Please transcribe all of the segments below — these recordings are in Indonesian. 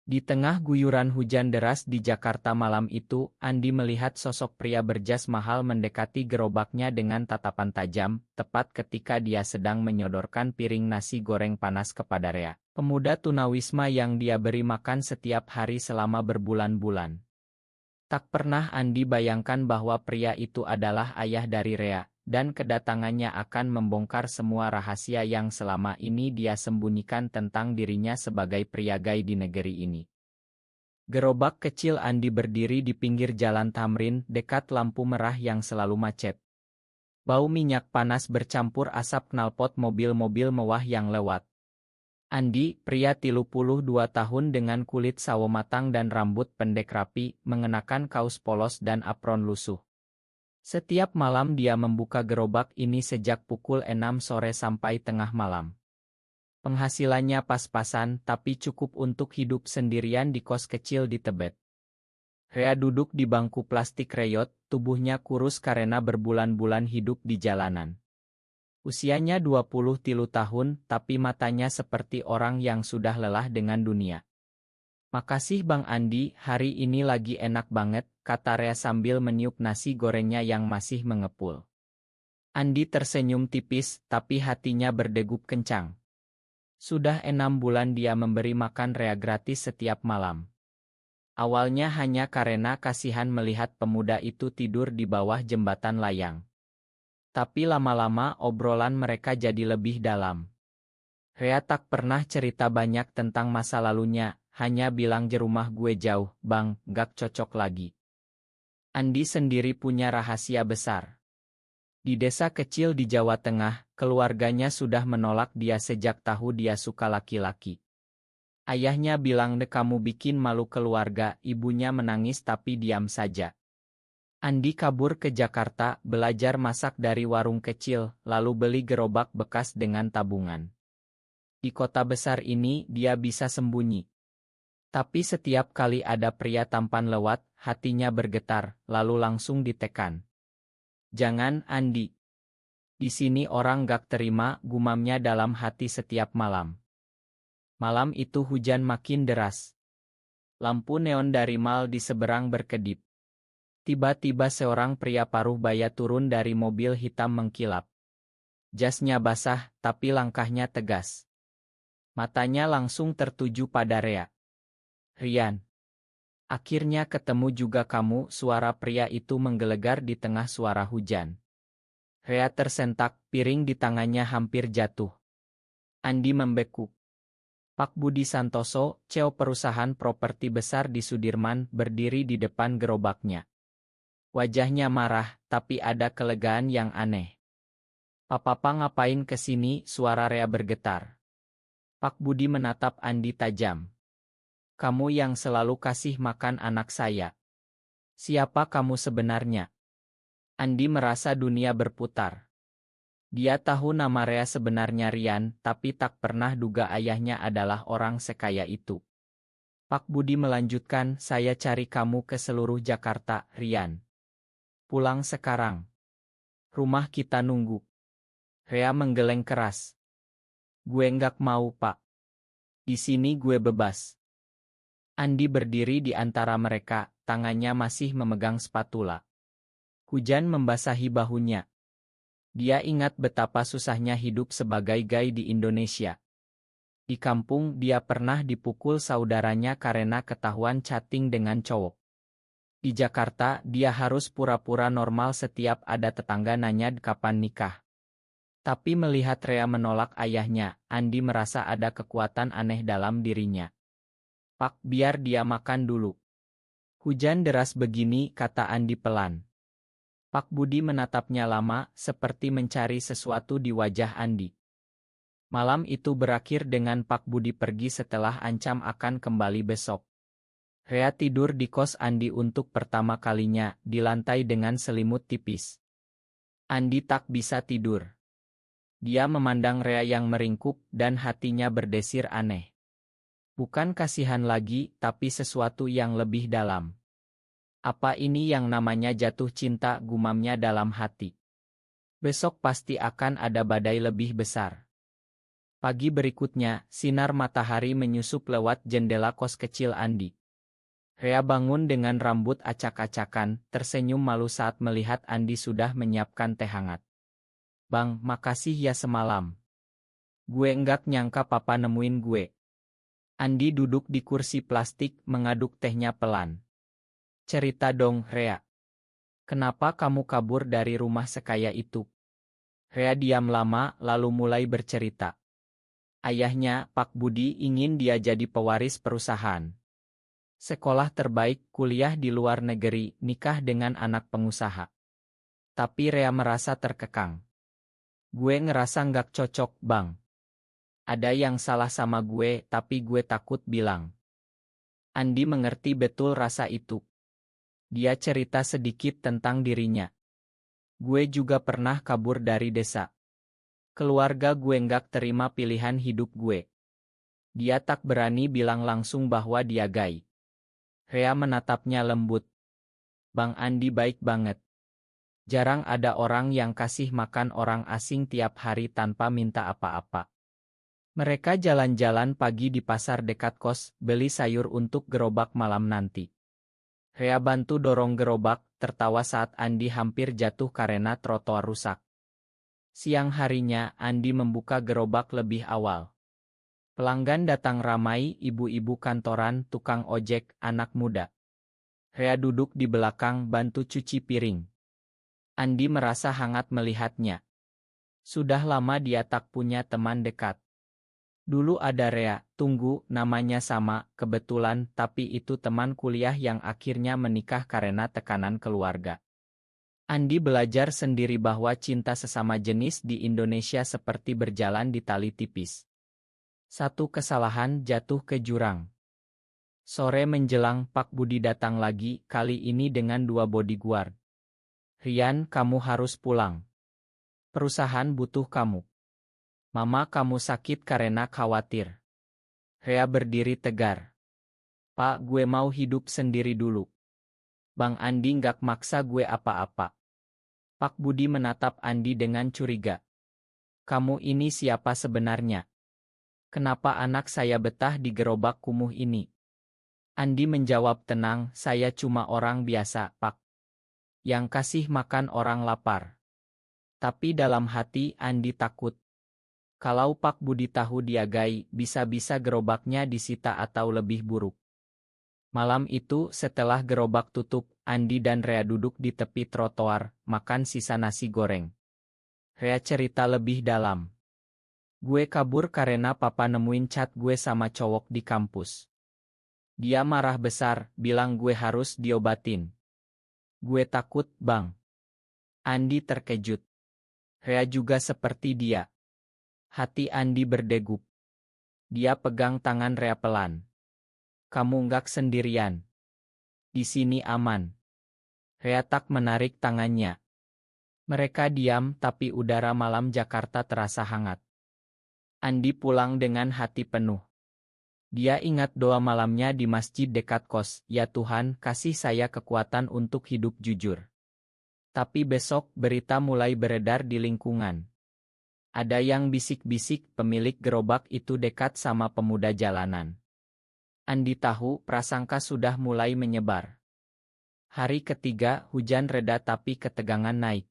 Di tengah guyuran hujan deras di Jakarta malam itu, Andi melihat sosok pria berjas mahal mendekati gerobaknya dengan tatapan tajam, tepat ketika dia sedang menyodorkan piring nasi goreng panas kepada Rea, pemuda tunawisma yang dia beri makan setiap hari selama berbulan-bulan. Tak pernah Andi bayangkan bahwa pria itu adalah ayah dari Rea, dan kedatangannya akan membongkar semua rahasia yang selama ini dia sembunyikan tentang dirinya sebagai pria gay di negeri ini. Gerobak kecil Andi berdiri di pinggir jalan Tamrin, dekat lampu merah yang selalu macet. Bau minyak panas bercampur asap knalpot mobil-mobil mewah yang lewat. Andi, pria 32 tahun dengan kulit sawo matang dan rambut pendek rapi, mengenakan kaos polos dan apron lusuh. Setiap malam dia membuka gerobak ini sejak pukul 6 sore sampai tengah malam. Penghasilannya pas-pasan tapi cukup untuk hidup sendirian di kos kecil di Tebet. Rea duduk di bangku plastik reyot, tubuhnya kurus karena berbulan-bulan hidup di jalanan. Usianya 23 tahun, tapi matanya seperti orang yang sudah lelah dengan dunia. "Makasih Bang Andi, hari ini lagi enak banget," kata Rea sambil meniup nasi gorengnya yang masih mengepul. Andi tersenyum tipis, tapi hatinya berdegup kencang. Sudah 6 bulan dia memberi makan Rea gratis setiap malam. Awalnya hanya karena kasihan melihat pemuda itu tidur di bawah jembatan layang. Tapi lama-lama obrolan mereka jadi lebih dalam. Rea tak pernah cerita banyak tentang masa lalunya, hanya bilang "Je rumah gue jauh, Bang, gak cocok lagi." Andi sendiri punya rahasia besar. Di desa kecil di Jawa Tengah, keluarganya sudah menolak dia sejak tahu dia suka laki-laki. Ayahnya bilang kamu bikin malu keluarga, ibunya menangis tapi diam saja. Andi kabur ke Jakarta, belajar masak dari warung kecil, lalu beli gerobak bekas dengan tabungan. Di kota besar ini, dia bisa sembunyi. Tapi setiap kali ada pria tampan lewat, hatinya bergetar, lalu langsung ditekan. "Jangan, Andi. Di sini orang gak terima," gumamnya dalam hati setiap malam. Malam itu hujan makin deras. Lampu neon dari mal di seberang berkedip. Tiba-tiba seorang pria paruh baya turun dari mobil hitam mengkilap. Jasnya basah, tapi langkahnya tegas. Matanya langsung tertuju pada Rea. "Rian. Akhirnya ketemu juga kamu," suara pria itu menggelegar di tengah suara hujan. Rea tersentak, piring di tangannya hampir jatuh. Andi membekuk. Pak Budi Santoso, CEO perusahaan properti besar di Sudirman, berdiri di depan gerobaknya. Wajahnya marah, tapi ada kelegaan yang aneh. "Papa ngapain kesini?" suara Rea bergetar. Pak Budi menatap Andi tajam. "Kamu yang selalu kasih makan anak saya. Siapa kamu sebenarnya?" Andi merasa dunia berputar. Dia tahu nama Rea sebenarnya Rian, tapi tak pernah duga ayahnya adalah orang sekaya itu. Pak Budi melanjutkan, "Saya cari kamu ke seluruh Jakarta, Rian. Pulang sekarang. Rumah kita nunggu." Rea menggeleng keras. "Gue nggak mau, Pak. Di sini gue bebas." Andi berdiri di antara mereka, tangannya masih memegang spatula. Hujan membasahi bahunya. Dia ingat betapa susahnya hidup sebagai gay di Indonesia. Di kampung dia pernah dipukul saudaranya karena ketahuan chatting dengan cowok. Di Jakarta dia harus pura-pura normal setiap ada tetangga nanya kapan nikah. Tapi melihat Rea menolak ayahnya, Andi merasa ada kekuatan aneh dalam dirinya. "Pak, biar dia makan dulu." "Hujan deras begini," kata Andi pelan. Pak Budi menatapnya lama, seperti mencari sesuatu di wajah Andi. Malam itu berakhir dengan Pak Budi pergi setelah ancam akan kembali besok. Rea tidur di kos Andi untuk pertama kalinya, di lantai dengan selimut tipis. Andi tak bisa tidur. Dia memandang Rea yang meringkuk, dan hatinya berdesir aneh. Bukan kasihan lagi, tapi sesuatu yang lebih dalam. "Apa ini yang namanya jatuh cinta?" gumamnya dalam hati. "Besok pasti akan ada badai lebih besar." Pagi berikutnya, sinar matahari menyusup lewat jendela kos kecil Andi. Rea bangun dengan rambut acak-acakan, tersenyum malu saat melihat Andi sudah menyiapkan teh hangat. "Bang, makasih ya semalam. Gue enggak nyangka papa nemuin gue." Andi duduk di kursi plastik mengaduk tehnya pelan. "Cerita dong, Rea. Kenapa kamu kabur dari rumah sekaya itu?" Rea diam lama lalu mulai bercerita. Ayahnya, Pak Budi, ingin dia jadi pewaris perusahaan. Sekolah terbaik, kuliah di luar negeri, nikah dengan anak pengusaha. Tapi Rea merasa terkekang. "Gue ngerasa nggak cocok, Bang. Ada yang salah sama gue, tapi gue takut bilang." Andi mengerti betul rasa itu. Dia cerita sedikit tentang dirinya. "Gue juga pernah kabur dari desa. Keluarga gue nggak terima pilihan hidup gue." Dia tak berani bilang langsung bahwa dia gay. Rea menatapnya lembut. "Bang Andi baik banget. Jarang ada orang yang kasih makan orang asing tiap hari tanpa minta apa-apa." Mereka jalan-jalan pagi di pasar dekat kos, beli sayur untuk gerobak malam nanti. Rea bantu dorong gerobak, tertawa saat Andi hampir jatuh karena trotoar rusak. Siang harinya, Andi membuka gerobak lebih awal. Pelanggan datang ramai, ibu-ibu kantoran, tukang ojek, anak muda. Rea duduk di belakang bantu cuci piring. Andi merasa hangat melihatnya. Sudah lama dia tak punya teman dekat. Dulu ada Rea, tunggu, namanya sama, kebetulan, tapi itu teman kuliah yang akhirnya menikah karena tekanan keluarga. Andi belajar sendiri bahwa cinta sesama jenis di Indonesia seperti berjalan di tali tipis. Satu kesalahan jatuh ke jurang. Sore menjelang, Pak Budi datang lagi, kali ini dengan 2 bodyguard. "Rian, kamu harus pulang. Perusahaan butuh kamu. Mama kamu sakit karena khawatir." Rea berdiri tegar. "Pak, gue mau hidup sendiri dulu. Bang Andi nggak maksa gue apa-apa." Pak Budi menatap Andi dengan curiga. "Kamu ini siapa sebenarnya? Kenapa anak saya betah di gerobak kumuh ini?" Andi menjawab tenang, "Saya cuma orang biasa, Pak. Yang kasih makan orang lapar." Tapi dalam hati Andi takut. Kalau Pak Budi tahu dia gay, bisa-bisa gerobaknya disita atau lebih buruk. Malam itu, setelah gerobak tutup, Andi dan Rea duduk di tepi trotoar, makan sisa nasi goreng. Rea cerita lebih dalam. "Gue kabur karena papa nemuin chat gue sama cowok di kampus. Dia marah besar, bilang gue harus diobatin. Gue takut, Bang." Andi terkejut. Rea juga seperti dia. Hati Andi berdegup. Dia pegang tangan Rea pelan. "Kamu nggak sendirian. Di sini aman." Rea tak menarik tangannya. Mereka diam, tapi udara malam Jakarta terasa hangat. Andi pulang dengan hati penuh. Dia ingat doa malamnya di masjid dekat kos, "Ya Tuhan, kasih saya kekuatan untuk hidup jujur." Tapi besok, berita mulai beredar di lingkungan. Ada yang bisik-bisik pemilik gerobak itu dekat sama pemuda jalanan. Andi tahu prasangka sudah mulai menyebar. Hari ketiga, hujan reda tapi ketegangan naik.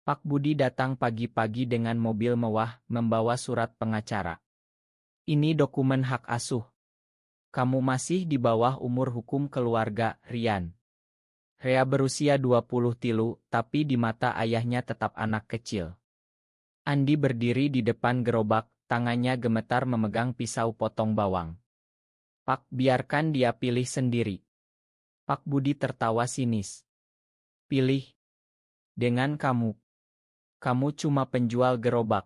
Pak Budi datang pagi-pagi dengan mobil mewah, membawa surat pengacara. "Ini dokumen hak asuh. Kamu masih di bawah umur hukum keluarga, Rian." Rea berusia 20 tilu, tapi di mata ayahnya tetap anak kecil. Andi berdiri di depan gerobak, tangannya gemetar memegang pisau potong bawang. "Pak, biarkan dia pilih sendiri." Pak Budi tertawa sinis. "Pilih? Dengan kamu? Kamu cuma penjual gerobak.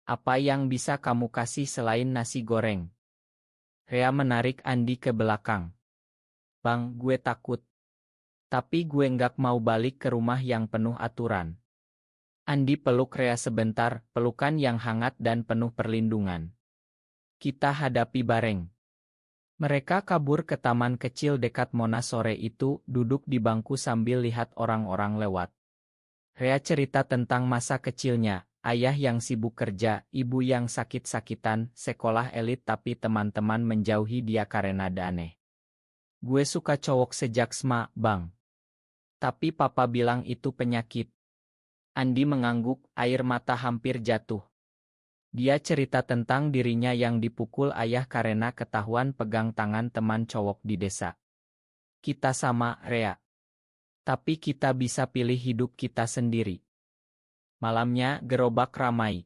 Apa yang bisa kamu kasih selain nasi goreng?" Rea menarik Andi ke belakang. "Bang, gue takut. Tapi gue nggak mau balik ke rumah yang penuh aturan." Andi peluk Rea sebentar, pelukan yang hangat dan penuh perlindungan. "Kita hadapi bareng." Mereka kabur ke taman kecil dekat Monas sore itu, duduk di bangku sambil lihat orang-orang lewat. Rea cerita tentang masa kecilnya. ayah yang sibuk kerja, ibu yang sakit-sakitan, sekolah elit tapi teman-teman menjauhi dia karena aneh. Gue suka cowok sejak SMA, Bang. Tapi papa bilang itu penyakit. Andi mengangguk, air mata hampir jatuh. Dia cerita tentang dirinya yang dipukul ayah karena ketahuan pegang tangan teman cowok di desa. Kita sama, Rea. Tapi kita bisa pilih hidup kita sendiri. Malamnya gerobak ramai.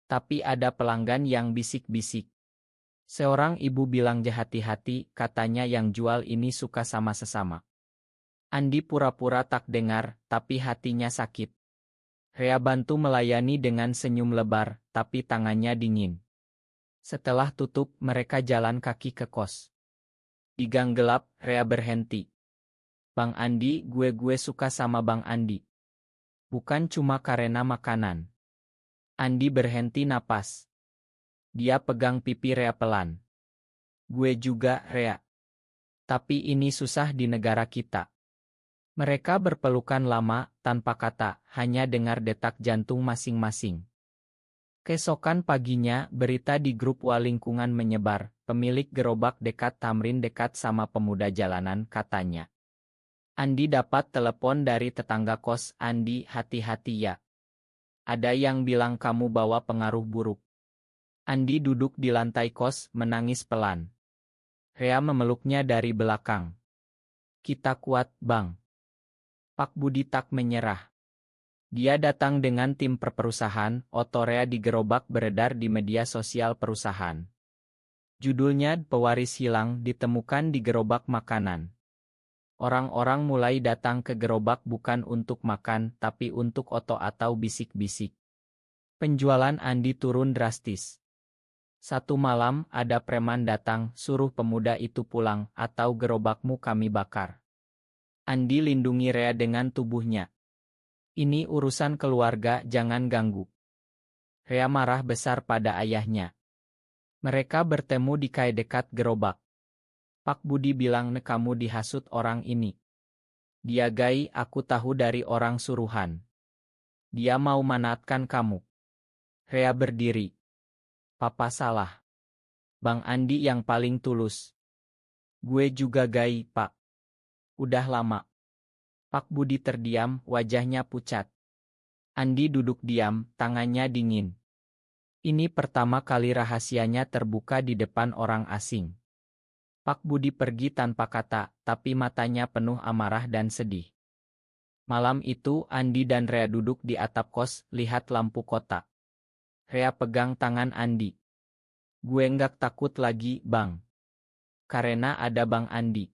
Tapi ada pelanggan yang bisik-bisik. Seorang ibu bilang hati-hati, katanya yang jual ini suka sama sesama. Andi pura-pura tak dengar, tapi hatinya sakit. Rea bantu melayani dengan senyum lebar, tapi tangannya dingin. Setelah tutup, mereka jalan kaki ke kos. Di gang gelap, Rea berhenti. Bang Andi, gue suka sama Bang Andi. Bukan cuma karena makanan. Andi berhenti napas. Dia pegang pipi Rea pelan. Gue juga, Rea. Tapi ini susah di negara kita. Mereka berpelukan lama, tanpa kata, hanya dengar detak jantung masing-masing. Keesokan paginya, berita di grup lingkungan menyebar, pemilik gerobak dekat Tamrin dekat sama pemuda jalanan, katanya. Andi dapat telepon dari tetangga kos. Andi, hati-hati ya. Ada yang bilang kamu bawa pengaruh buruk. Andi duduk di lantai kos, menangis pelan. Rea memeluknya dari belakang. Kita kuat, Bang. Pak Budi tak menyerah. Dia datang dengan tim perusahaan, foto Rea di gerobak beredar di media sosial perusahaan. Judulnya, Pewaris Hilang Ditemukan di Gerobak Makanan. Orang-orang mulai datang ke gerobak bukan untuk makan, tapi untuk foto atau bisik-bisik. Penjualan Andi turun drastis. Satu malam, ada preman datang, suruh pemuda itu pulang, atau gerobakmu kami bakar. Andi lindungi Rea dengan tubuhnya. Ini urusan keluarga, jangan ganggu. Rea marah besar pada ayahnya. Mereka bertemu di kai dekat gerobak. Pak Budi bilang kamu dihasut orang ini. Dia gai, aku tahu dari orang suruhan. Dia mau manatkan kamu. Rea berdiri. Papa salah. Bang Andi yang paling tulus. Gue juga gai, Pak. Udah lama. Pak Budi terdiam, wajahnya pucat. Andi duduk diam, tangannya dingin. Ini pertama kali rahasianya terbuka di depan orang asing. Pak Budi pergi tanpa kata, tapi matanya penuh amarah dan sedih. Malam itu, Andi dan Rea duduk di atap kos, lihat lampu kota. Rea pegang tangan Andi. Gue nggak takut lagi, Bang. Karena ada Bang Andi.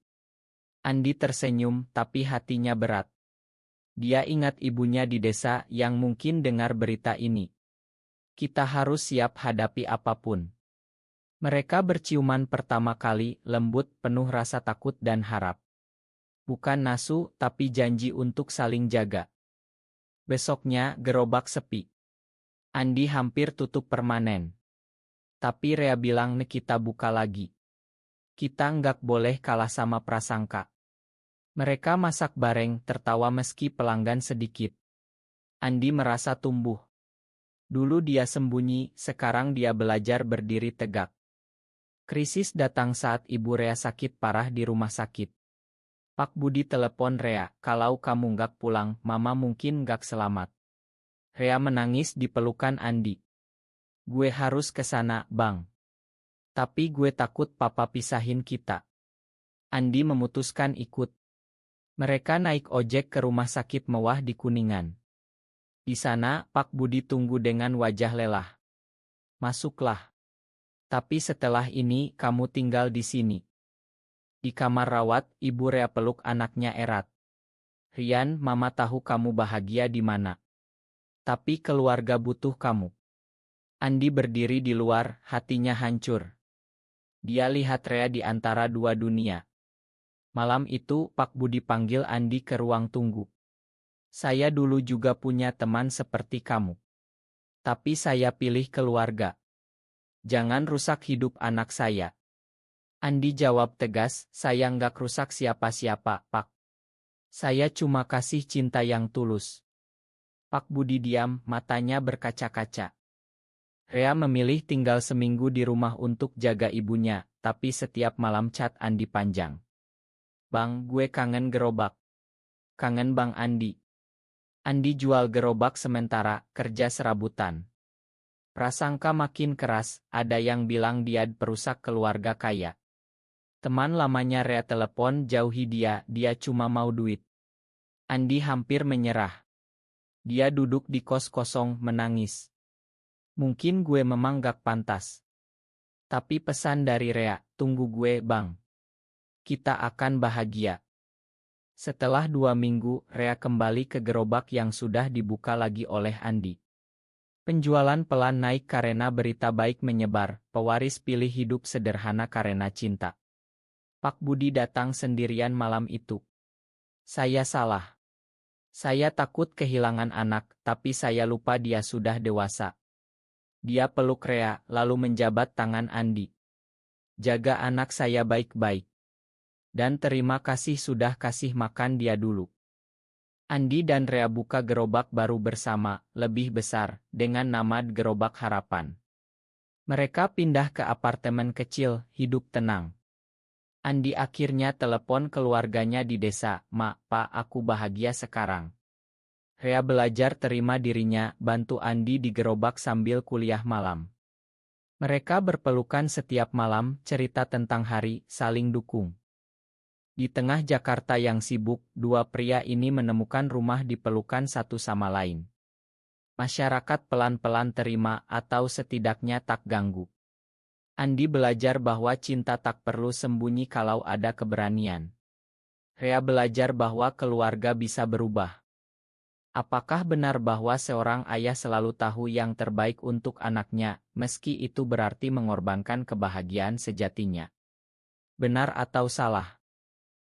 Andi tersenyum, tapi hatinya berat. Dia ingat ibunya di desa yang mungkin dengar berita ini. Kita harus siap hadapi apapun. Mereka berciuman pertama kali, lembut, penuh rasa takut dan harap. Bukan nasu, tapi janji untuk saling jaga. Besoknya, gerobak sepi. Andi hampir tutup permanen. Tapi Rea bilang kita buka lagi. Kita nggak boleh kalah sama prasangka. Mereka masak bareng, tertawa meski pelanggan sedikit. Andi merasa tumbuh. Dulu dia sembunyi, sekarang dia belajar berdiri tegak. Krisis datang saat ibu Rea sakit parah di rumah sakit. Pak Budi telepon Rea, kalau kamu nggak pulang, mama mungkin nggak selamat. Rea menangis di pelukan Andi. Gue harus ke sana, Bang. Tapi gue takut papa pisahin kita. Andi memutuskan ikut. Mereka naik ojek ke rumah sakit mewah di Kuningan. Di sana, Pak Budi tunggu dengan wajah lelah. Masuklah. Tapi setelah ini, kamu tinggal di sini. Di kamar rawat, Ibu Rea peluk anaknya erat. Rian, mama tahu kamu bahagia di mana. Tapi keluarga butuh kamu. Andi berdiri di luar, hatinya hancur. Dia lihat Rea di antara dua dunia. Malam itu, Pak Budi panggil Andi ke ruang tunggu. Saya dulu juga punya teman seperti kamu. Tapi saya pilih keluarga. Jangan rusak hidup anak saya. Andi jawab tegas, saya nggak rusak siapa-siapa, Pak. Saya cuma kasih cinta yang tulus. Pak Budi diam, matanya berkaca-kaca. Rea memilih tinggal seminggu di rumah untuk jaga ibunya, tapi setiap malam chat Andi panjang. Bang, gue kangen gerobak. Kangen Bang Andi. Andi jual gerobak sementara, kerja serabutan. Prasangka makin keras, ada yang bilang dia perusak keluarga kaya. Teman lamanya Rea telepon jauhi dia cuma mau duit. Andi hampir menyerah. Dia duduk di kos kosong menangis. Mungkin gue memang gak pantas. Tapi pesan dari Rea, tunggu gue bang. Kita akan bahagia. Setelah 2 minggu, Rea kembali ke gerobak yang sudah dibuka lagi oleh Andi. Penjualan pelan naik karena berita baik menyebar, pewaris pilih hidup sederhana karena cinta. Pak Budi datang sendirian malam itu. Saya salah. Saya takut kehilangan anak, tapi saya lupa dia sudah dewasa. Dia peluk Rea, lalu menjabat tangan Andi. Jaga anak saya baik-baik. Dan terima kasih sudah kasih makan dia dulu. Andi dan Rea buka gerobak baru bersama, lebih besar, dengan nama Gerobak Harapan. Mereka pindah ke apartemen kecil, hidup tenang. Andi akhirnya telepon keluarganya di desa, "Ma, Pa, aku bahagia sekarang." Rea belajar terima dirinya, bantu Andi di gerobak sambil kuliah malam. Mereka berpelukan setiap malam, cerita tentang hari, saling dukung. Di tengah Jakarta yang sibuk, dua pria ini menemukan rumah di pelukan satu sama lain. Masyarakat pelan-pelan terima atau setidaknya tak ganggu. Andi belajar bahwa cinta tak perlu sembunyi kalau ada keberanian. Rea belajar bahwa keluarga bisa berubah. Apakah benar bahwa seorang ayah selalu tahu yang terbaik untuk anaknya, meski itu berarti mengorbankan kebahagiaan sejatinya? Benar atau salah?